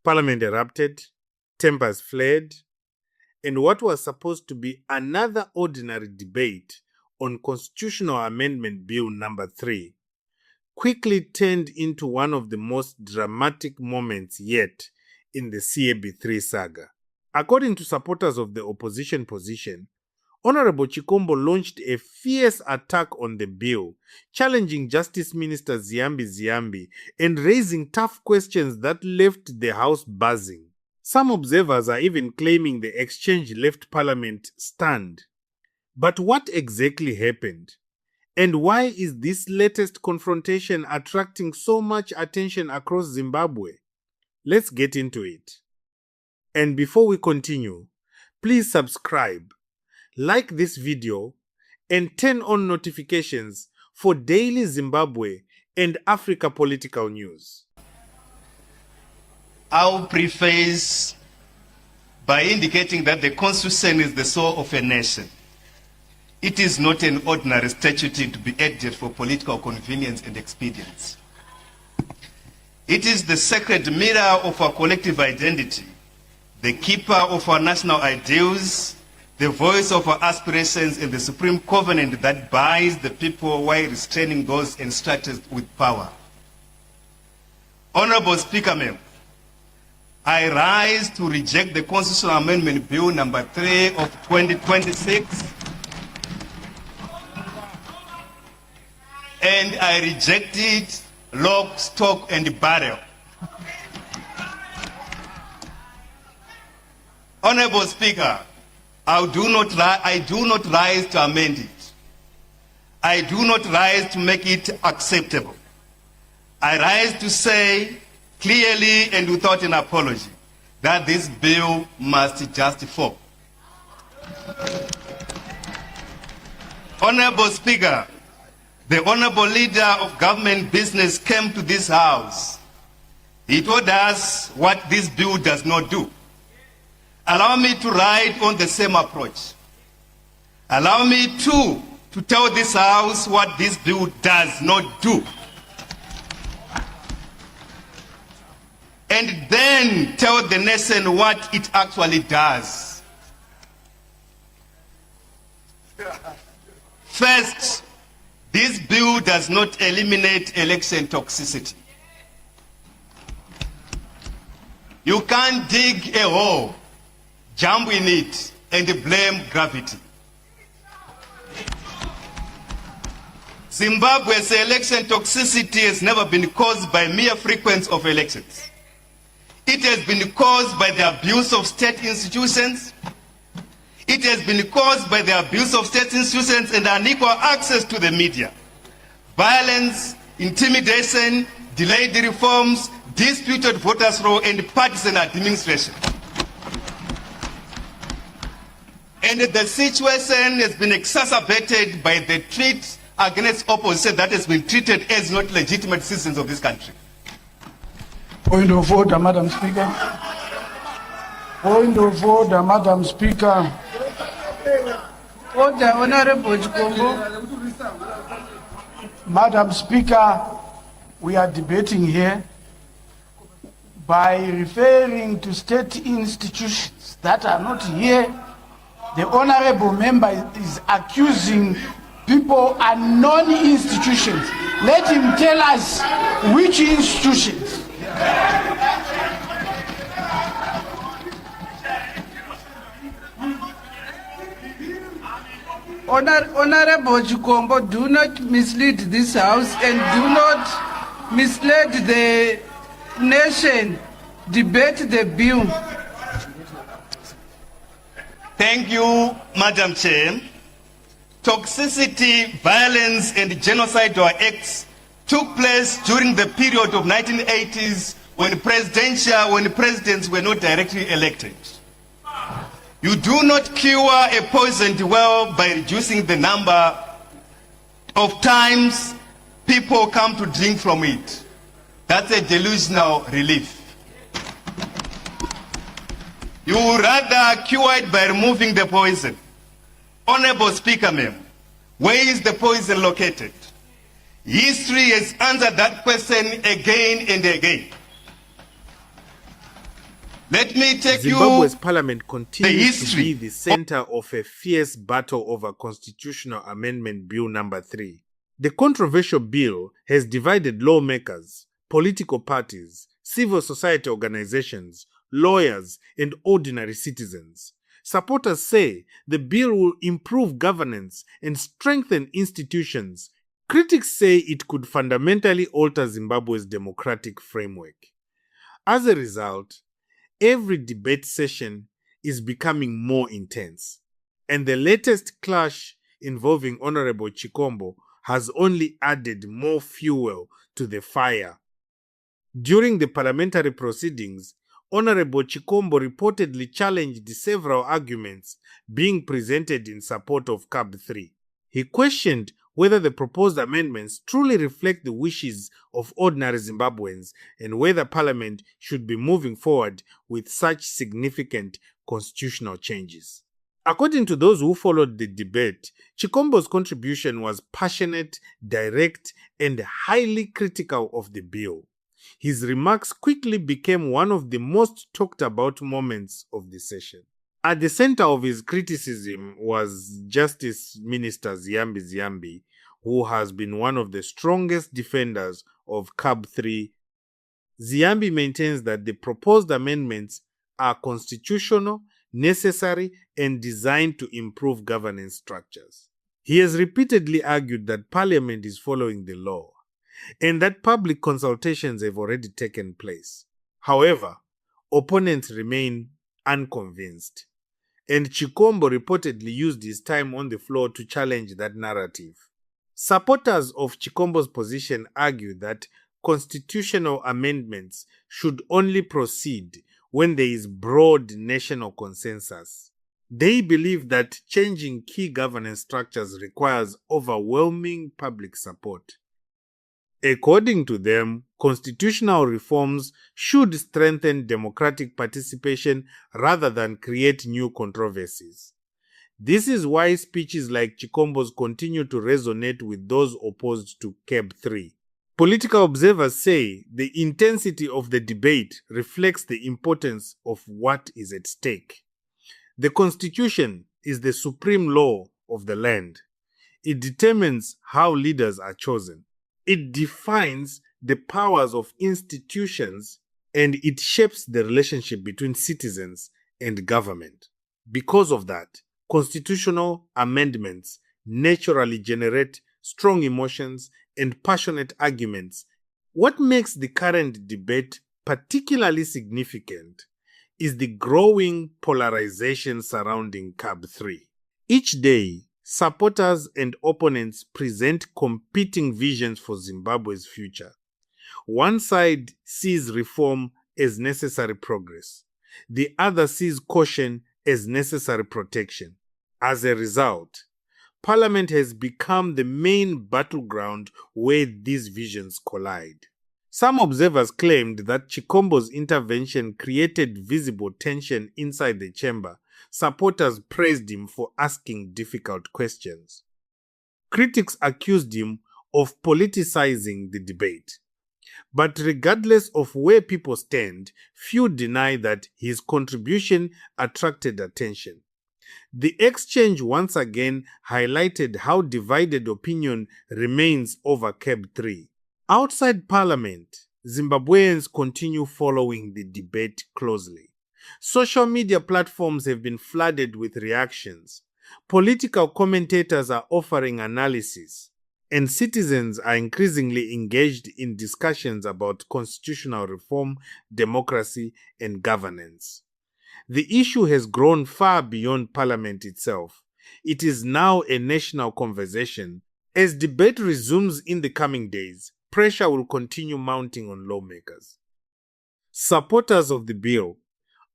Parliament erupted, tempers flared, and what was supposed to be another ordinary debate on Constitutional Amendment Bill number 3 quickly turned into one of the most dramatic moments yet in the CAB3 saga. According to supporters of the opposition position, Honorable Chikombo launched a fierce attack on the bill, challenging Justice Minister Ziyambi and raising tough questions that left the House buzzing. Some observers are even claiming the exchange left Parliament stunned. But what exactly happened? And why is this latest confrontation attracting so much attention across Zimbabwe? Let's get into it. And before we continue, please subscribe, like this video, and turn on notifications for daily Zimbabwe and Africa political news. I'll preface by indicating that the Constitution is the soul of a nation. It is not an ordinary statute to be edited for political convenience and expedience. It is the sacred mirror of our collective identity, the keeper of our national ideals, the voice of our aspirations, and the supreme covenant that binds the people while restraining those entrusted with power. Honorable Speaker, Ma'am, I rise to reject the Constitutional Amendment Bill number 3 of 2026, and I reject it lock, stock, and barrel. Honorable Speaker, I do not rise to amend it. I do not rise to make it acceptable. I rise to say clearly and without an apology that this bill must just fall. Honorable Speaker, the Honorable Leader of Government Business came to this House. He told us what this bill does not do. Allow me to ride on the same approach. Allow me to tell this House what this bill does not do. And then tell the nation what it actually does. First, this bill does not eliminate election toxicity. You can't dig a hole, jump in it, and blame gravity. Zimbabwe's election toxicity has never been caused by mere frequency of elections. It has been caused by the abuse of state institutions. It has been caused by the abuse of state institutions and unequal access to the media. Violence, intimidation, delayed reforms, disputed voters' roll, and partisan administration. And the situation has been exacerbated by the threat against opposition that has been treated as not legitimate citizens of this country. Point of order, Madam Speaker. Point of order, Madam Speaker. Order, Honorable Chikombo. Madam Speaker, we are debating here by referring to state institutions that are not here. The honorable member is accusing people and non-institutions. Let him tell us which institutions. Honorable Chikombo, do not mislead this House and do not mislead the nation. Debate the bill. Thank you, Madam Chair. Toxicity, violence, and genocidal acts took place during the period of 1980s when presidents were not directly elected. You do not cure a poisoned well by reducing the number of times people come to drink from it. That's a delusional relief. You would rather cure it by removing the poison. Honorable Speaker, ma'am, where is the poison located? History has answered that question again and again. Let me take Zimbabwe's you parliament continues to history be the center of a fierce battle over Constitutional Amendment Bill number 3. The controversial bill has divided lawmakers, political parties, civil society organizations, lawyers, and ordinary citizens. Supporters say the bill will improve governance and strengthen institutions. Critics say it could fundamentally alter Zimbabwe's democratic framework. As a result, every debate session is becoming more intense, and the latest clash involving Honorable Chikombo has only added more fuel to the fire. During the parliamentary proceedings, Honorable Chikombo reportedly challenged several arguments being presented in support of CAB3. He questioned whether the proposed amendments truly reflect the wishes of ordinary Zimbabweans and whether Parliament should be moving forward with such significant constitutional changes. According to those who followed the debate, Chikombo's contribution was passionate, direct, and highly critical of the bill. His remarks quickly became one of the most talked about moments of the session. At the center of his criticism was Justice Minister Ziyambi, who has been one of the strongest defenders of CAB3. Ziyambi maintains that the proposed amendments are constitutional, necessary, and designed to improve governance structures. He has repeatedly argued that Parliament is following the law and that public consultations have already taken place. However, opponents remain unconvinced, and Chikombo reportedly used his time on the floor to challenge that narrative. Supporters of Chikombo's position argue that constitutional amendments should only proceed when there is broad national consensus. They believe that changing key governance structures requires overwhelming public support. According to them, constitutional reforms should strengthen democratic participation rather than create new controversies. This is why speeches like Chikombo's continue to resonate with those opposed to CAB3. Political observers say the intensity of the debate reflects the importance of what is at stake. The Constitution is the supreme law of the land. It determines how leaders are chosen. It defines the powers of institutions, and it shapes the relationship between citizens and government. Because of that, constitutional amendments naturally generate strong emotions and passionate arguments. What makes the current debate particularly significant is the growing polarization surrounding CAB3. Each day, supporters and opponents present competing visions for Zimbabwe's future. One side sees reform as necessary progress. The other sees caution as necessary protection. As a result, Parliament has become the main battleground where these visions collide. Some observers claimed that Chikombo's intervention created visible tension inside the chamber. Supporters praised him for asking difficult questions. Critics accused him of politicizing the debate. But regardless of where people stand, few deny that his contribution attracted attention. The exchange once again highlighted how divided opinion remains over CAB3. Outside Parliament, Zimbabweans continue following the debate closely. Social media platforms have been flooded with reactions. Political commentators are offering analysis, and citizens are increasingly engaged in discussions about constitutional reform, democracy, and governance. The issue has grown far beyond Parliament itself. It is now a national conversation. As debate resumes in the coming days, pressure will continue mounting on lawmakers. Supporters of the bill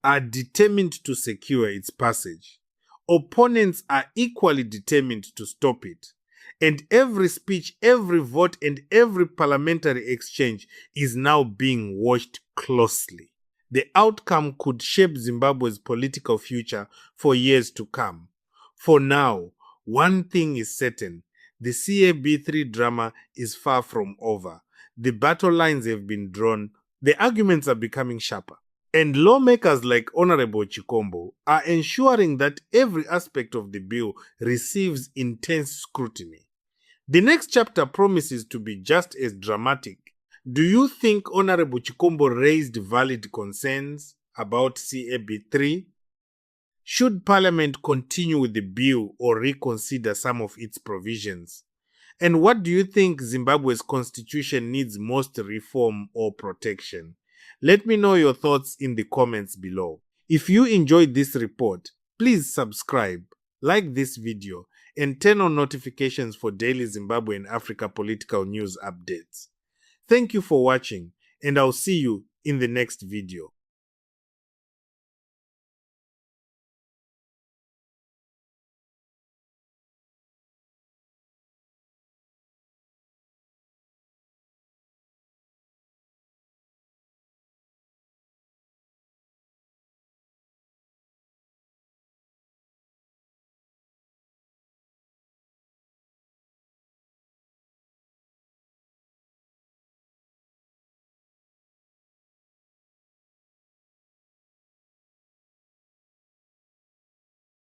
are determined to secure its passage. Opponents are equally determined to stop it. And every speech, every vote, and every parliamentary exchange is now being watched closely. The outcome could shape Zimbabwe's political future for years to come. For now, one thing is certain: the CAB3 drama is far from over. The battle lines have been drawn. The arguments are becoming sharper. And lawmakers like Honorable Chikombo are ensuring that every aspect of the bill receives intense scrutiny. The next chapter promises to be just as dramatic. Do you think Honorable Chikombo raised valid concerns about CAB3? Should Parliament continue with the bill or reconsider some of its provisions? And what do you think Zimbabwe's constitution needs most reform or protection? Let me know your thoughts in the comments below. If you enjoyed this report, please subscribe, like this video, and turn on notifications for daily Zimbabwe and Africa political news updates. Thank you for watching, and I'll see you in the next video.